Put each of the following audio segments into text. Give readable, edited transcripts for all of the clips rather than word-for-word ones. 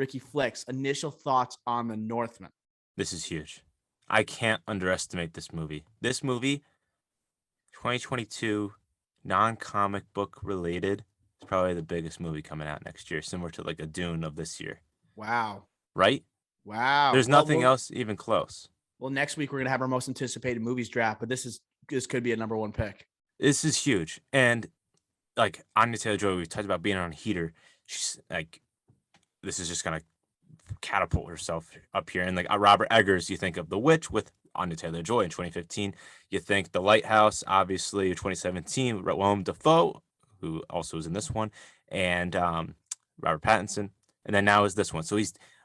Ricky Flicks, initial thoughts on the Northman. This is huge. I can't underestimate this movie. This movie, 2022, non-comic book related, is probably the biggest movie coming out next year, similar to like a Dune of this year. Wow. Right? Wow. There's nothing else even close. Well, next week we're gonna have our most anticipated movies draft, but this could be a number one pick. This is huge. And like Anya Taylor-Joy, we talked about being on a heater. She's like, this is just gonna catapult herself up here. And like Robert Eggers, you think of The Witch with Anya Taylor-Joy in 2015. You think The Lighthouse, obviously, 2017. Willem Dafoe, who also is in this one, and Robert Pattinson. And then now is this one. So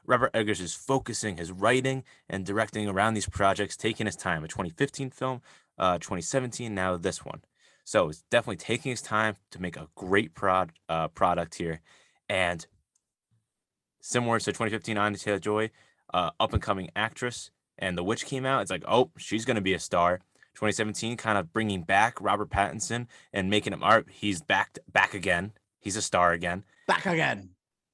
Robert Eggers is focusing his writing and directing around these projects, taking his time. A 2015 film, 2017, now this one. So it's definitely taking his time to make a great product here. And similar to 2015 Anya Taylor-Joy, up and coming actress, and The Witch came out. It's like, oh, she's going to be a star. 2017, kind of bringing back Robert Pattinson and making him art. He's back again. He's a star again. Back again.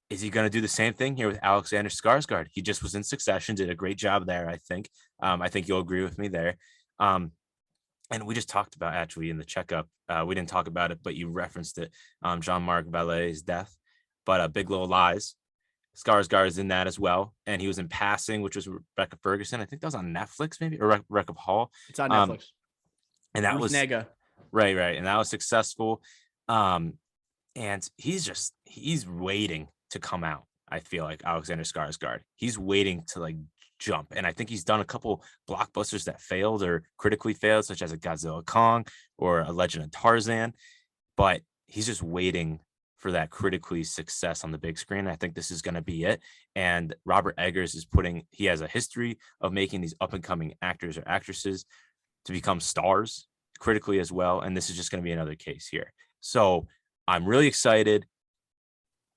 Is he going to do the same thing here with Alexander Skarsgård? He just was in Succession, did a great job there, I think. I think you'll agree with me there. And we just talked about, actually, in the checkup, we didn't talk about it, but you referenced it, Jean-Marc Vallée's death. But Big Little Lies, Skarsgård is in that as well. And he was in Passing, which was Rebecca Ferguson. I think that was on Netflix, maybe, or Rebecca Hall. It's on Netflix. And that was Nega. Right. And that was successful. And he's waiting to come out. I feel like Alexander Skarsgård, he's waiting to like jump. And I think he's done a couple blockbusters that failed or critically failed, such as a Godzilla Kong or a Legend of Tarzan. But he's just waiting for that critically success on the big screen. I think this is going to be it. And Robert Eggers he has a history of making these up and coming actors or actresses to become stars critically as well. And this is just going to be another case here. So I'm really excited.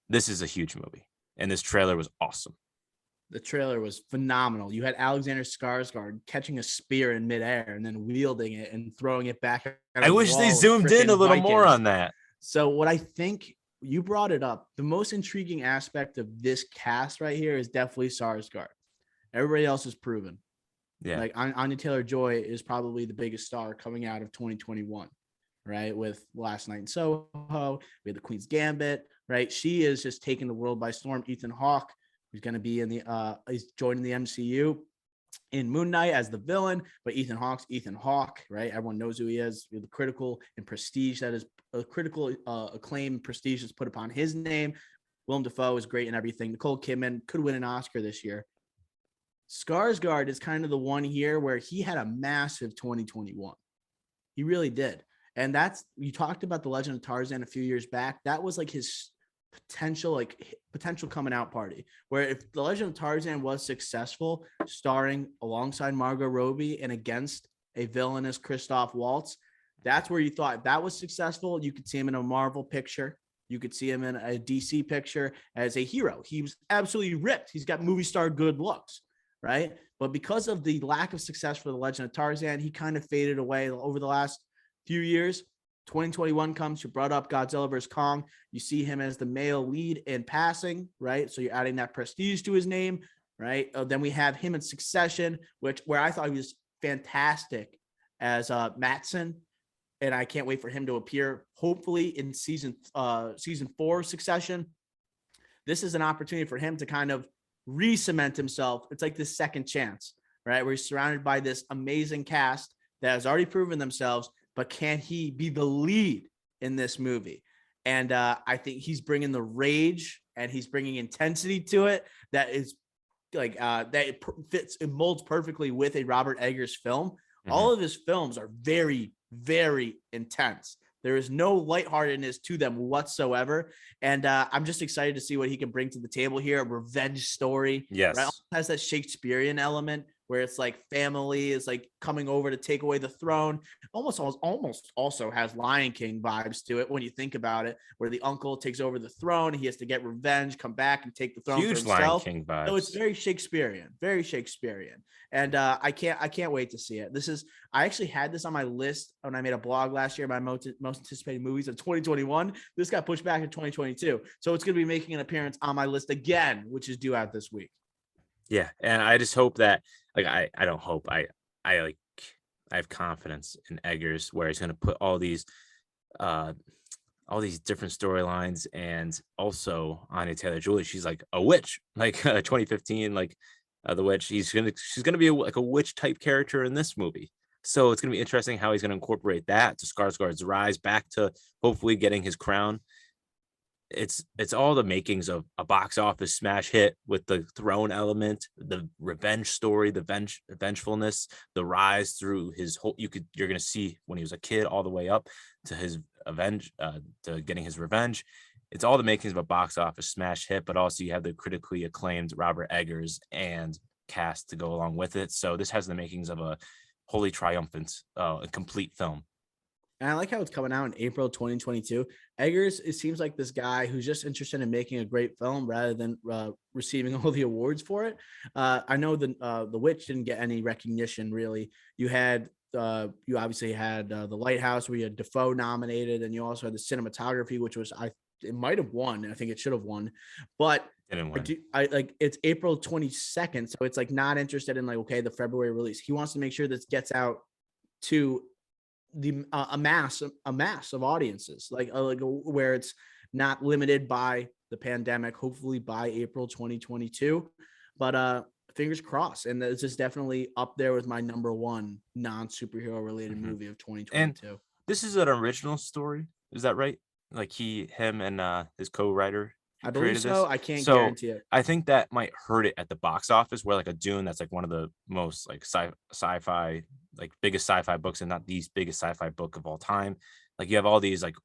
This is a huge movie. And this trailer was awesome. The trailer was phenomenal. You had Alexander Skarsgård catching a spear in midair and then wielding it and throwing it back. I wish they zoomed in a little more on that. So what I think, you brought it up, the most intriguing aspect of this cast right here is definitely Skarsgård. Everybody else is proven. Yeah. Like Anya Taylor-Joy is probably the biggest star coming out of 2021, right? With Last Night in Soho, we had The Queen's Gambit, right? She is just taking the world by storm. Ethan Hawke, who's going to be he's joining the MCU in Moon Knight as the villain, but Ethan Hawke, right? Everyone knows who he is. The critical and prestige that is a critical acclaim and prestige is put upon his name. Willem Dafoe is great in everything. Nicole Kidman could win an Oscar this year. Skarsgård is kind of the one here where he had a massive 2021. He really did. And you talked about The Legend of Tarzan a few years back. That was like his potential coming out party, where if The Legend of Tarzan was successful, starring alongside Margot Robbie and against a villainous Christoph Waltz, that's where you thought if that was successful. You could see him in a Marvel picture. You could see him in a DC picture as a hero. He was absolutely ripped. He's got movie star good looks, right? But because of the lack of success for The Legend of Tarzan, he kind of faded away over the last few years. 2021 comes, you brought up Godzilla vs. Kong. You see him as the male lead in Passing, right? So you're adding that prestige to his name, right? Then we have him in Succession, where I thought he was fantastic as Mattson. And I can't wait for him to appear, hopefully, in season 4 of Succession. This is an opportunity for him to kind of re-cement himself. It's like the second chance, right? Where he's surrounded by this amazing cast that has already proven themselves, but can he be the lead in this movie? And I think he's bringing the rage and he's bringing intensity to it that is like it molds perfectly with a Robert Eggers film. Mm-hmm. All of his films are very, very intense. There is no lightheartedness to them whatsoever. And I'm just excited to see what he can bring to the table here. A revenge story. Yes. Right? It has that Shakespearean element, where it's like family is like coming over to take away the throne. Almost also has Lion King vibes to it when you think about it, where the uncle takes over the throne, he has to get revenge, come back and take the throne for Huge Lion himself. King So it's vibes. very Shakespearean, very Shakespearean. And I can't wait to see it. I actually had this on my list when I made a blog last year, my most anticipated movies of 2021. This got pushed back in 2022. So it's going to be making an appearance on my list again, which is due out this week. Yeah, and I just hope that, like, I don't hope, I like, I have confidence in Eggers where he's going to put uh all these different storylines, and also Anya Taylor-Joy, she's like a witch, like 2015, like the witch. She's gonna be like a witch type character in this movie. So it's gonna be interesting how he's gonna incorporate that to Skarsgård's rise back to hopefully getting his crown. It's all the makings of a box office smash hit with the throne element, the revenge story, the vengefulness, the rise through his whole. You're gonna see when he was a kid all the way up to his to getting his revenge. It's all the makings of a box office smash hit, but also you have the critically acclaimed Robert Eggers and cast to go along with it. So this has the makings of a wholly triumphant, a complete film. And I like how it's coming out in April 2022. Eggers, it seems like this guy who's just interested in making a great film rather than receiving all the awards for it. I know the Witch didn't get any recognition really. You obviously had The Lighthouse, where you had Defoe nominated, and you also had the cinematography, which was it might have won. I think it should have won, but Didn't win. I like it's April 22nd, so it's like not interested in like okay the February release. He wants to make sure this gets out to a mass of audiences, like where it's not limited by the pandemic, hopefully by April 2022. But fingers crossed. And this is definitely up there with my number one non-superhero related movie of And 2022. this is an original story, is that right? Like him and his co-writer I believe created so. this. I can't So guarantee it. I think that might hurt it at the box office, where like a Dune, that's like one of the most like sci-fi, like biggest sci-fi books, and not the biggest sci-fi book of all time. Like you have all these like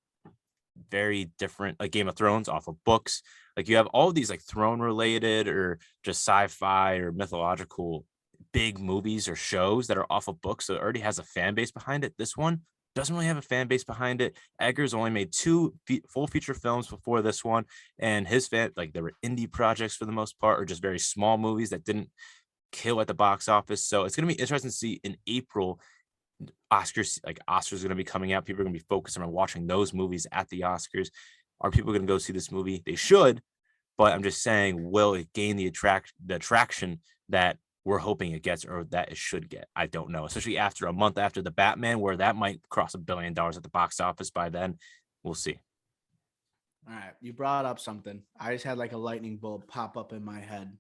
very different, like Game of Thrones off of books. Like you have all these like throne related or just sci-fi or mythological big movies or shows that are off of books, so it already has a fan base behind it. This one doesn't really have a fan base behind it. Eggers only made two full feature films before this one, and his fan, like, they were indie projects for the most part, or just very small movies that didn't kill at the box office. So it's going to be interesting to see in April. Oscars are going to be coming out. People are going to be focusing on watching those movies at the Oscars. Are people going to go see this movie? They should, but I'm just saying, will it gain the attraction that we're hoping it gets, or that it should get? I don't know, especially after a month after the Batman, where that might cross $1 billion at the box office by then. We'll see. All right, you brought up something. I just had like a lightning bolt pop up in my head.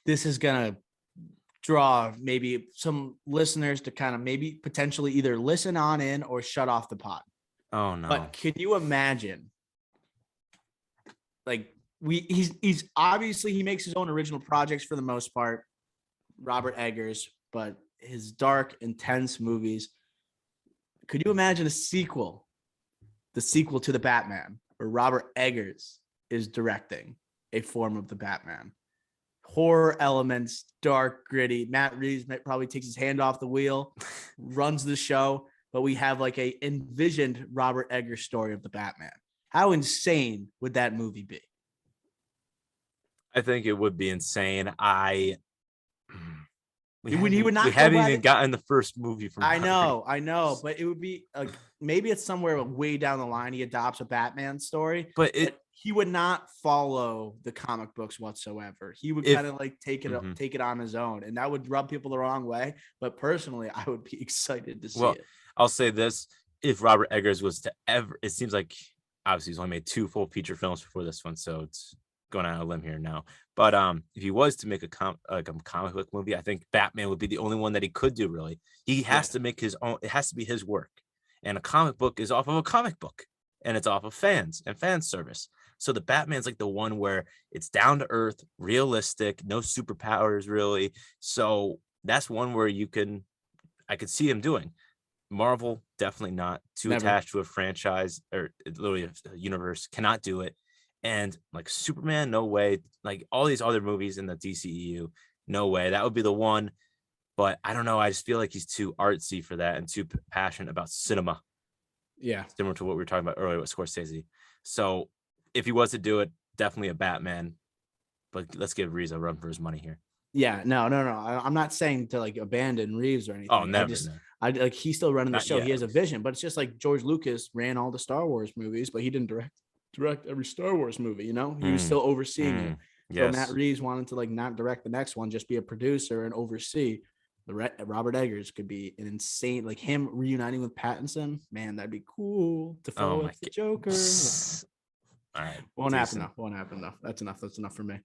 This is gonna draw maybe some listeners to kind of maybe potentially either listen on in or shut off the pod. Oh no. But can you imagine, like, he's obviously he makes his own original projects for the most part, Robert Eggers, but his dark, intense movies. Could you imagine the sequel to the Batman, where Robert Eggers is directing a form of the Batman? Horror elements, dark, gritty. Matt Reeves probably takes his hand off the wheel, runs the show, but we have like a envisioned Robert Eggers story of the Batman. How insane would that movie be? I think it would be insane. We He would not go haven't back. even gotten the first movie from. I know, but it would be like maybe it's somewhere way down the line he adopts a Batman story, But he would not follow the comic books whatsoever. He would kind of like take it on his own, and that would rub people the wrong way. But personally, I would be excited to see it. I'll say this: if Robert Eggers was to ever, it seems like obviously he's only made 2 full feature films before this one, so it's going out on a limb here now. But if he was to make a comic book movie, I think Batman would be the only one that he could do. Really, he has to make his own. It has to be his work, and a comic book is off of a comic book, and it's off of fans and fan service. So the Batman's like the one where it's down to earth, realistic, no superpowers really. So that's one where I could see him doing. Marvel, definitely not. Too Never. attached to a franchise or literally a universe, cannot do it. And like Superman, no way. Like all these other movies in the DCEU, no way. That would be the one. But I don't know. I just feel like he's too artsy for that and too passionate about cinema, Yeah. similar to what we were talking about earlier with Scorsese. So if he was to do it, definitely a Batman. But let's give Reeves a run for his money here. Yeah, no. I'm not saying to like abandon Reeves or Oh, anything. never, no. I like he's still running the Not show. yet, He has at a least. vision, but it's just like George Lucas ran all the Star Wars movies, but he didn't direct every Star Wars movie. You know, he was Mm, still overseeing it. So Matt yes. Reeves wanted to like not direct the next one, just be a producer and oversee. Robert Eggers could be an insane, like him reuniting with Pattinson. Man, that'd be cool. To Oh follow my up the god. Joker. All right, Won't happen decent. though. Won't happen though. That's enough. That's enough for me.